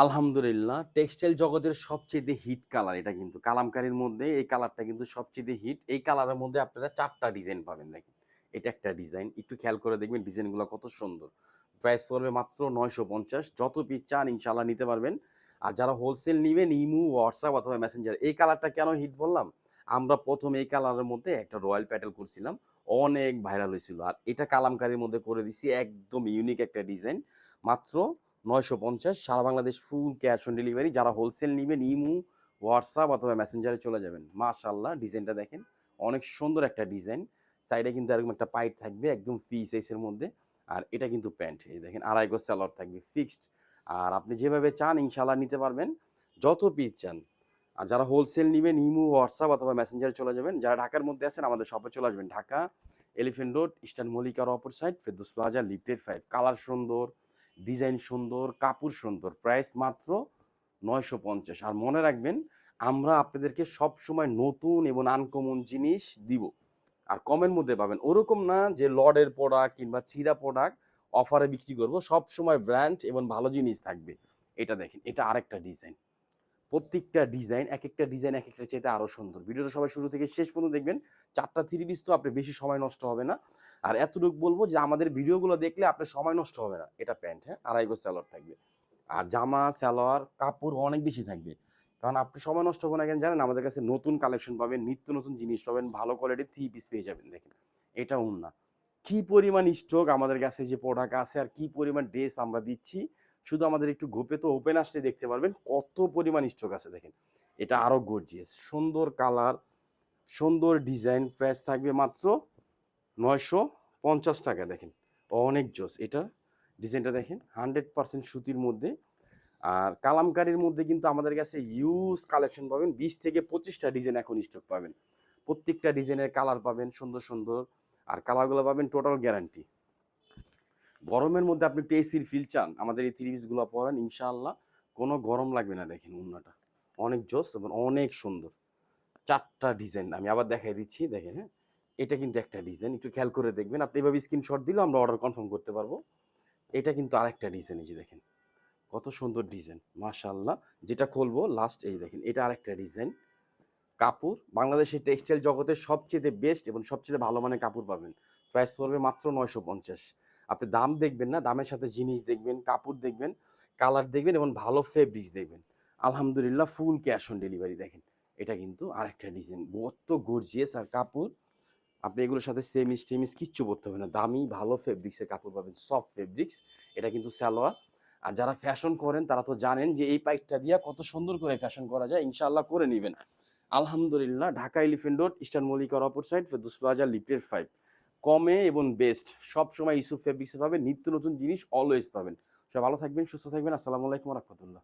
আলহামদুলিল্লাহ টেক্সটাইল জগতের সবচেয়ে হিট কালার এটা কিন্তু কালামকারীর মধ্যে এই কালারটা কিন্তু সবচেয়ে হিট। এই কালারের মধ্যে আপনারা ৪ টা ডিজাইন পাবেন দেখেন। এটা একটা ডিজাইন। একটু খেয়াল করে দেখবেন ডিজাইনগুলো কত সুন্দর। প্রাইস পড়বে মাত্র ৯৫০। যত পিস চান ইনশাআল্লাহ নিতে পারবেন। আর যারা হোলসেল নিবেন ইমু, হোয়াটসঅ্যাপ অথবা মেসেঞ্জার। এই কালারটা কেন হিট বললাম? আমরা ১ম এই কালারের মধ্যে একটা রয়্যাল প্যাটেল করছিলাম। অনেক ভাইরাল হয়েছিল। আর এটা কালামকারীর মধ্যে করে দিছি একদম ইউনিক একটা ডিজাইন। মাত্র ৯৫০ সারা Bangladesh full cash on delivery. যারা হোলসেল নিবেন ইমু, হোয়াটসঅ্যাপ অথবা মেসেঞ্জারে চলে যাবেন। মাশাআল্লাহ ডিজাইনটা দেখেন। অনেক সুন্দর একটা ডিজাইন। সাইডে কিন্তু এরকম একটা পাইট থাকবে একদম ফ্রি সাইজের মধ্যে। আর এটা কিন্তু প্যান্ট। এই দেখেন ২.৫ গজ সালোয়ার থাকবে ফিক্সড। আর আপনি যেভাবে চান ইনশাআল্লাহ নিতে পারবেন। যত পিস চান। আর যারা হোলসেল নিবেন ইমু, হোয়াটসঅ্যাপ অথবা মেসেঞ্জারে চলে যাবেন। যারা ঢাকার মধ্যে আছেন আমাদের শপে চলে আসবেন। ঢাকা এলিফ্যান্ট রোড, ইস্টার্ন মল্লিকার অপর side, Ferdous plaza, lifted 5। Colour সুন্দর, ডিজাইন সুন্দর, কাপড় সুন্দর। প্রাইস মাত্র ৯৫০। আর মনে রাখবেন আমরা আপনাদেরকে সবসময় নতুন এবং আনকমন জিনিস দিব। আর কমের মধ্যে পাবেন। ওরকম না যে লডের প্রোডাক্ট কিংবা ছিঁড়া প্রোডাক্ট অফারে বিক্রি করব। সবসময় ব্র্যান্ড এবং ভালো জিনিস থাকবে। এটা দেখেন, এটা আরেকটা ডিজাইন। প্রত্যেকটা ডিজাইন একেকটা ডিজাইন একেকটা চাইতে আরো সুন্দর। ভিডিওটা সবাই শুরু থেকে শেষ পর্যন্ত দেখবেন। ৪ টা থ্রি পিস তো আপনার বেশি সময় নষ্ট হবে না। আর এতটুকু বলবো যে আমাদের ভিডিওগুলো দেখলে আপনার সময় নষ্ট হবে না। এটা প্যান্ট, হ্যাঁ? ২.৫ গজ সালোয়ার থাকবে। আর জামা, সালোয়ার, কাপড় অনেক বেশি থাকবে। কারণ আপনি সময় নষ্ট হবে না কেন জানেন? আমাদের কাছে নতুন কালেকশন পাবেন, নিত্য নতুন জিনিস পাবেন, ভালো কোয়ালিটির থ্রি পিস পেয়ে যাবেন দেখেন। এটা ওড়না। কি পরিমাণ স্টক আমাদের কাছে যে প্রোডাক্ট আছে আর কি পরিমাণ ড্রেস আমরা দিচ্ছি শুধু আমাদের একটু গ্রুপে তো ওপেন আসলে দেখতে পারবেন কত পরিমাণ স্টক আছে দেখেন। এটা আরো গর্জিয়াস সুন্দর কালার, সুন্দর ডিজাইন। প্রাইস থাকবে মাত্র ৯৫০ টাকা দেখেন। অনেক জোস এটা। ডিজাইনটা দেখেন 100% সুতির মধ্যে। আর কালামকারীর মধ্যে কিন্তু আমাদের কাছে হিউজ কালেকশন পাবেন। ২০ থেকে ২৫টা ডিজাইন এখন স্টক পাবেন। প্রত্যেকটা ডিজাইনের কালার পাবেন সুন্দর সুন্দর। আর কালারগুলো পাবেন টোটাল গ্যারান্টি। গরমের মধ্যে আপনি একটু এসির ফিল চান আমাদের এই থ্রি পিসগুলো পরেন ইনশাআল্লাহ কোনো গরম লাগবে না। দেখেন ওড়নাটা অনেক জোস এবং অনেক সুন্দর। ৪ টা ডিজাইন আমি আবার দেখাই দিচ্ছি দেখেন, হ্যাঁ? এটা কিন্তু একটা ডিজাইন একটু খেয়াল করে দেখবেন। আপনি এভাবে স্ক্রিনশট দিলেও আমরা অর্ডার কনফার্ম করতে পারবো। এটা কিন্তু আরেকটা ডিজাইন এই যে দেখেন। কত সুন্দর ডিজাইন মাশাআল্লাহ। যেটা খুলবো লাস্ট এই দেখেন এটা আরেকটা ডিজাইন। কাপড় বাংলাদেশের টেক্সটাইল জগতের সবচেয়ে বেস্ট এবং সবচেয়ে ভালো মানের কাপড় পাবেন। প্রাইস পড়বে মাত্র ৯৫০। আপনি দাম দেখবেন না, দামের সাথে জিনিস দেখবেন, কাপড় দেখবেন, কালার দেখবেন এবং ভালো ফেব্রিক্স দেখবেন। আলহামদুলিল্লাহ ফুল ক্যাশ অন ডেলিভারি দেখেন। এটা কিন্তু আরেকটা ডিজাইন। কত গর্জিয়াস আর কাপড় আপনি এগুলোর সাথে সেমিস টেমিস কিচ্ছু পরতে হবে না। দামি ভালো ফেব্রিক্সের কাপড় পাবেন, সফট ফেব্রিক্স। এটা কিন্তু সালোয়ার। আর যারা ফ্যাশন করেন তারা তো জানেন যে এই পাইপটা দিয়ে কত সুন্দর করে ফ্যাশন করা যায়। ইনশাআল্লাহ করে নিবেন। আলহামদুলিল্লাহ ঢাকা এলিফ্যান্ট রোড, ইস্টার্ন মল্লিকার অপর সাইড, ফেরদৌস প্লাজা, লিফটেড 5। কমে এবং বেস্ট সবসময় ইউসুফ ফেব্রিক্সে পাবেন। নিত্য নতুন জিনিস অলওয়েজ পাবেন। সবাই ভালো থাকবেন, সুস্থ থাকবেন। আসসালামু আলাইকুম ওয়া রাহমাতুল্লাহ।